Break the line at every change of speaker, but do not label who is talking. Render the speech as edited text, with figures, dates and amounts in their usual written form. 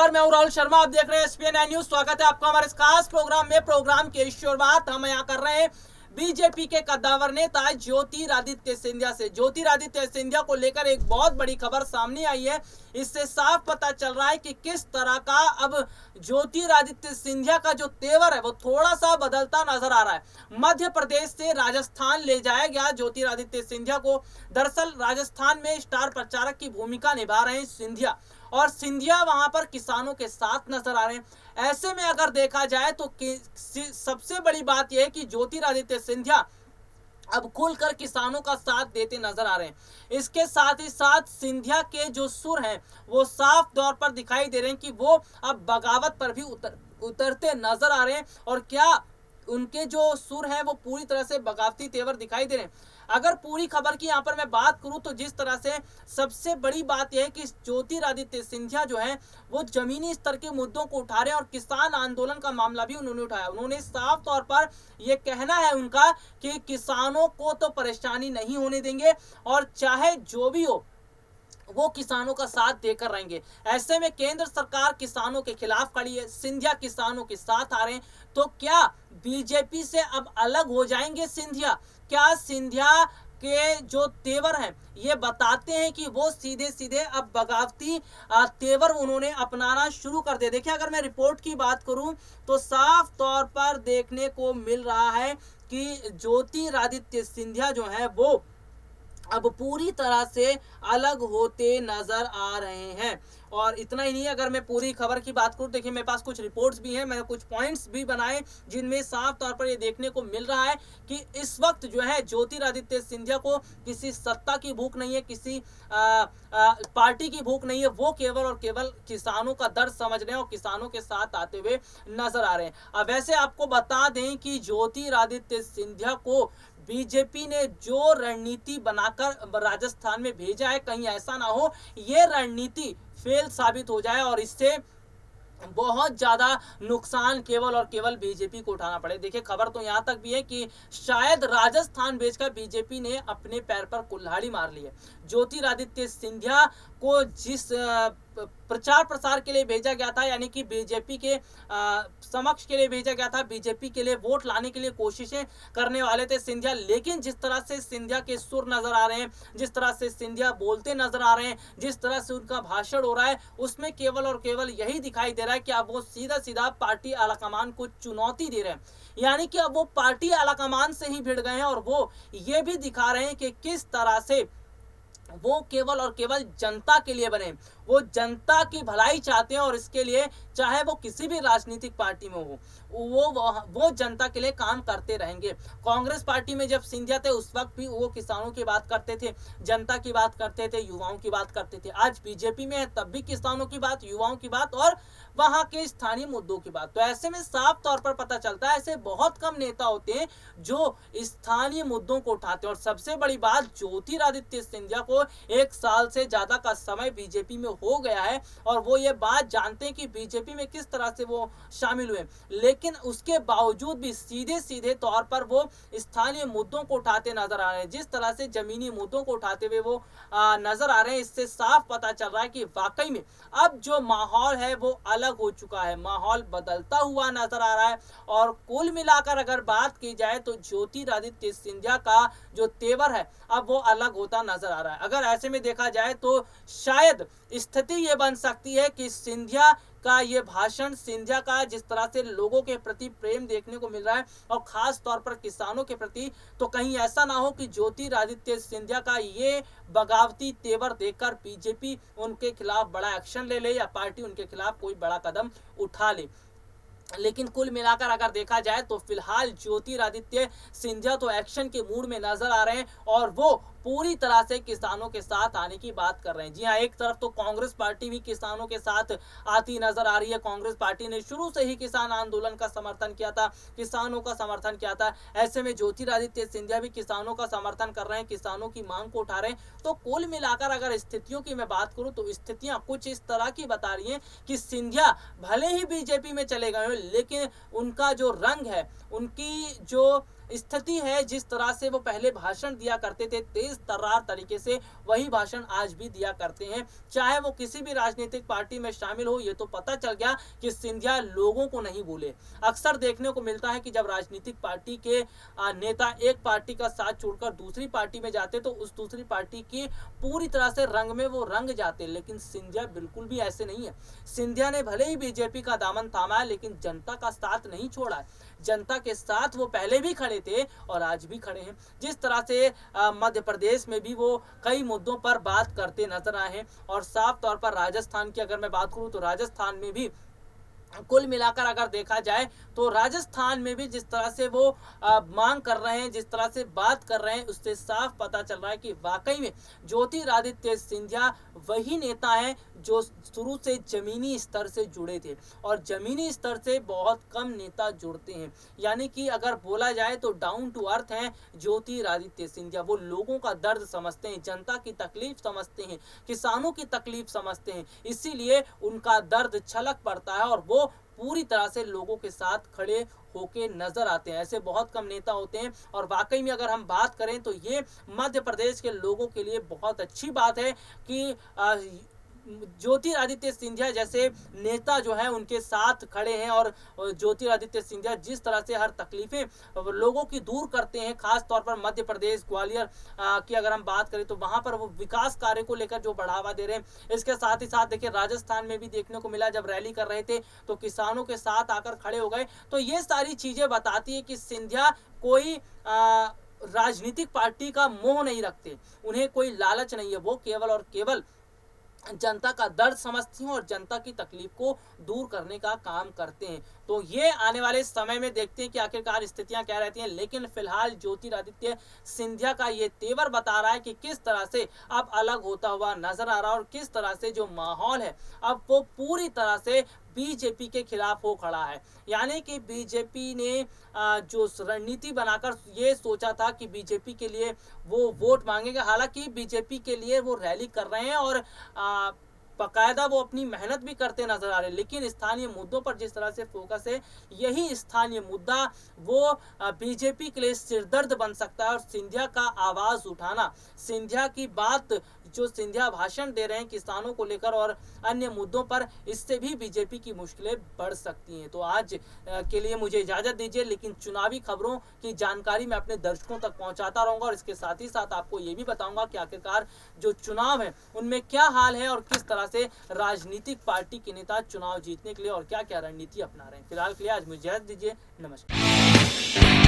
नमस्कार, मैं हूं राहुल शर्मा। आप देख रहे हैं एसपीएन न्यूज। स्वागत है आपका हमारे इस खास प्रोग्राम में। प्रोग्राम की शुरुआत हम यहाँ कर रहे हैं बीजेपी के कद्दावर नेता ज्योतिरादित्य सिंधिया से। ज्योतिरादित्य सिंधिया को लेकर एक बहुत बड़ी खबर सामने आई है। इससे साफ पता चल रहा है कि किस तरह का अब ज्योतिरादित्य सिंधिया का जो तेवर है वो थोड़ा सा बदलता नजर आ रहा है। मध्य प्रदेश से राजस्थान ले जाया गया ज्योतिरादित्य सिंधिया को। दरअसल राजस्थान में स्टार प्रचारक की भूमिका निभा रहे हैं सिंधिया, और सिंधिया वहां पर किसानों के साथ नजर आ रहे हैं। ऐसे में अगर देखा जाए तो सबसे बड़ी बात यह है कि ज्योतिरादित्य सिंधिया अब खुलकर किसानों का साथ देते नजर आ रहे हैं। इसके साथ ही साथ सिंधिया के जो सुर हैं वो साफ तौर पर दिखाई दे रहे हैं कि वो अब बगावत पर भी उतरते नजर आ रहे हैं। और क्या उनके जो सुर हैं वो पूरी तरह से बगावती तेवर दिखाई दे रहे हैं। अगर पूरी खबर की यहाँ पर मैं बात करूं तो जिस तरह से सबसे बड़ी बात यह है कि ज्योतिरादित्य सिंधिया जो है वो जमीनी स्तर के मुद्दों को उठा रहे हैं, और किसान आंदोलन का मामला भी उन्होंने उठाया। उन्होंने साफ तौर पर यह कहना है उनका कि किसानों को तो परेशानी नहीं होने देंगे, और चाहे जो भी हो वो किसानों का साथ देकर रहेंगे। ऐसे में केंद्र सरकार किसानों के खिलाफ खड़ी है, सिंधिया किसानों के साथ आ रहे हैं। तो क्या बीजेपी से अब अलग हो जाएंगे सिंधिया? क्या सिंधिया के जो तेवर हैं ये बताते हैं कि वो सीधे सीधे अब बगावती तेवर उन्होंने अपनाना शुरू कर दिया? देखिए, अगर मैं रिपोर्ट की बात करूं तो साफ तौर पर देखने को मिल रहा है कि ज्योतिरादित्य सिंधिया जो है वो अब पूरी तरह से अलग होते नजर आ रहे हैं। और इतना ही नहीं, अगर मैं पूरी खबर की बात करूं, देखिए मेरे पास कुछ रिपोर्ट्स भी हैं, मैंने कुछ पॉइंट्स भी बनाए जिनमें साफ तौर पर ये देखने को मिल रहा है कि इस वक्त जो है ज्योतिरादित्य सिंधिया को किसी सत्ता की भूख नहीं है, किसी पार्टी की भूख नहीं है। वो केवल और केवल किसानों का दर्द समझ रहे हैं और किसानों के साथ आते हुए नजर आ रहे हैं। अब वैसे आपको बता दें कि ज्योतिरादित्य सिंधिया को बीजेपी ने जो रणनीति बनाकर राजस्थान में भेजा है, कहीं ऐसा ना हो ये रणनीति फेल साबित हो जाए और इससे बहुत ज्यादा नुकसान केवल और केवल बीजेपी को उठाना पड़े। देखिए, खबर तो यहां तक भी है कि शायद राजस्थान बेचकर बीजेपी ने अपने पैर पर कुल्हाड़ी मार ली है। ज्योतिरादित्य सिंधिया को जिस प्रचार प्रसार के लिए भेजा गया था, यानी कि बीजेपी के समक्ष के लिए भेजा गया था, बीजेपी के लिए वोट लाने के लिए कोशिशें करने वाले थे सिंधिया, लेकिन जिस तरह से सिंधिया के सुर नजर आ रहे हैं, जिस तरह से सिंधिया बोलते नजर आ रहे हैं, जिस तरह से उनका भाषण हो रहा है, उसमें केवल और केवल यही दिखाई दे रहा है कि अब वो सीधा सीधा पार्टी आलाकमान को चुनौती दे रहे हैं। यानी कि अब वो पार्टी आलाकमान से ही भिड़ गए हैं, और वो ये भी दिखा रहे हैं कि किस तरह से वो केवल और केवल जनता के लिए बने। वो जनता की भलाई चाहते हैं, और इसके लिए चाहे वो किसी भी राजनीतिक पार्टी में हो वो जनता के लिए काम करते रहेंगे। कांग्रेस पार्टी में जब सिंधिया थे उस वक्त भी वो किसानों की बात करते थे, जनता की बात करते थे, युवाओं की बात करते थे। आज बीजेपी में है तब भी किसानों की बात, युवाओं की बात और वहां के स्थानीय मुद्दों की बात। तो ऐसे में साफ तौर पर पता चलता है ऐसे बहुत कम नेता होते हैं जो स्थानीय मुद्दों को उठाते हैं। और सबसे बड़ी बात, ज्योतिरादित्य सिंधिया को 1 साल से ज्यादा का समय बीजेपी में हो गया है, और वो ये बात जानते हैं कि बीजेपी में किस तरह से वो शामिल हुए, लेकिन उसके बावजूद भी सीधे सीधे तौर पर वो स्थानीय मुद्दों को उठाते नजर आ रहे हैं। जिस तरह से जमीनी मुद्दों को उठाते हुए वो नजर आ रहे हैं, इससे साफ पता चल रहा है कि वाकई में अब जो माहौल है वो अलग हो चुका है, माहौल बदलता हुआ नजर आ रहा है। और कुल मिलाकर अगर बात की जाए तो ज्योतिरादित्य सिंधिया का जो तेवर है अब वो अलग होता नजर आ रहा है। अगर ऐसे में देखा जाए तो शायद स्थिति ये बन सकती है कि सिंधिया का ये भाषण, सिंधिया का जिस तरह से लोगों के प्रति प्रेम देखने को मिल रहा है और खास तौर पर किसानों के प्रति, तो कहीं ऐसा ना हो कि ज्योतिरादित्य सिंधिया का ये बगावती तेवर देखकर बीजेपी उनके खिलाफ बड़ा एक्शन ले ले या पार्टी उनके खिलाफ कोई बड़ा कदम उठा ले। लेकिन कुल मिलाकर अगर देखा जाए तो फिलहाल ज्योतिरादित्य सिंधिया तो एक्शन के मूड में नजर आ रहे हैं, और वो पूरी तरह से किसानों के साथ आने की बात कर रहे हैं। जी हाँ, एक तरफ तो कांग्रेस पार्टी भी किसानों के साथ आती नजर आ रही है। कांग्रेस पार्टी ने शुरू से ही किसान आंदोलन का समर्थन किया था, किसानों का समर्थन किया था। ऐसे में ज्योतिरादित्य सिंधिया भी किसानों का समर्थन कर रहे हैं, किसानों की मांग को उठा रहे हैं। तो कुल मिलाकर अगर स्थितियों की मैं बात करूं तो स्थितियां कुछ इस तरह की बता रही हैं कि सिंधिया भले ही बीजेपी में चले गए, लेकिन उनका जो रंग है, उनकी जो स्थिति है, जिस तरह से वो पहले भाषण दिया करते थे तेज तर्रार तरीके से, वही भाषण आज भी दिया करते हैं, चाहे वो किसी भी राजनीतिक पार्टी में शामिल हो। ये तो पता चल गया कि सिंधिया लोगों को नहीं भूले। अक्सर देखने को मिलता है कि जब राजनीतिक पार्टी के नेता एक पार्टी का साथ छोड़कर दूसरी पार्टी में जाते तो उस दूसरी पार्टी की पूरी तरह से रंग में वो रंग जाते, लेकिन सिंधिया बिल्कुल भी ऐसे नहीं है। सिंधिया ने भले ही बीजेपी का दामन थामा है, लेकिन जनता का साथ नहीं छोड़ा है। जनता के साथ वो पहले भी खड़े थे और आज भी खड़े हैं। जिस तरह से मध्य प्रदेश में भी वो कई मुद्दों पर बात करते नजर आए हैं, और साफ तौर पर राजस्थान की अगर मैं बात करूं तो राजस्थान में भी कुल मिलाकर अगर देखा जाए तो राजस्थान में भी जिस तरह से वो मांग कर रहे हैं, जिस तरह से बात कर रहे हैं, उससे साफ पता चल रहा है कि वाकई में ज्योतिरादित्य सिंधिया वही नेता हैं जो शुरू से जमीनी स्तर से जुड़े थे, और जमीनी स्तर से बहुत कम नेता जुड़ते हैं। यानी कि अगर बोला जाए तो डाउन टू अर्थ हैं ज्योतिरादित्य सिंधिया। वो लोगों का दर्द समझते हैं, जनता की तकलीफ समझते हैं, किसानों की तकलीफ समझते हैं, इसीलिए उनका दर्द छलक पड़ता है और वो पूरी तरह से लोगों के साथ खड़े होके नजर आते हैं। ऐसे बहुत कम नेता होते हैं, और वाकई में अगर हम बात करें तो ये मध्य प्रदेश के लोगों के लिए बहुत अच्छी बात है कि ज्योतिरादित्य सिंधिया जैसे नेता जो है उनके साथ खड़े हैं, और ज्योतिरादित्य सिंधिया जिस तरह से हर तकलीफें लोगों की दूर करते हैं, खास तौर पर मध्य प्रदेश ग्वालियर की अगर हम बात करें तो वहां पर वो विकास कार्य को लेकर जो बढ़ावा दे रहे हैं। इसके साथ ही साथ देखिए राजस्थान में भी देखने को मिला, जब रैली कर रहे थे तो किसानों के साथ आकर खड़े हो गए। तो ये सारी चीजें बताती है कि सिंधिया कोई राजनीतिक पार्टी का मोह नहीं रखते, उन्हें कोई लालच नहीं है, वो केवल और केवल जनता का दर्द समझती हैं और जनता की तकलीफ को दूर करने का काम करते हैं। तो ये आने वाले समय में देखते हैं कि आखिरकार स्थितियां क्या रहती हैं, लेकिन फिलहाल ज्योतिरादित्य सिंधिया का ये तेवर बता रहा है कि किस तरह से अब अलग होता हुआ नजर आ रहा है, और किस तरह से जो माहौल है अब वो पूरी तरह से बीजेपी के खिलाफ हो खड़ा है। यानी कि बीजेपी ने जो रणनीति बनाकर ये सोचा था कि बीजेपी के लिए वो वोट मांगेगा, हालांकि बीजेपी के लिए वो रैली कर रहे हैं और बाकायदा वो अपनी मेहनत भी करते नजर आ रहे हैं, लेकिन स्थानीय मुद्दों पर जिस तरह से फोकस है, यही स्थानीय मुद्दा वो बीजेपी के लिए सिरदर्द बन सकता है। और सिंधिया का आवाज उठाना, सिंधिया की बात जो सिंधिया भाषण दे रहे हैं किसानों को लेकर और अन्य मुद्दों पर, इससे भी बीजेपी की मुश्किलें बढ़ सकती हैं। तो आज के लिए मुझे इजाजत दीजिए, लेकिन चुनावी खबरों की जानकारी मैं अपने दर्शकों तक पहुंचाता रहूंगा, और इसके साथ ही साथ आपको ये भी बताऊंगा कि आखिरकार जो चुनाव है उनमें क्या हाल है और किस तरह से राजनीतिक पार्टी के नेता चुनाव जीतने के लिए और क्या क्या रणनीति अपना रहे हैं। फिलहाल के लिए आज मुझे इजाजत दीजिए, नमस्कार।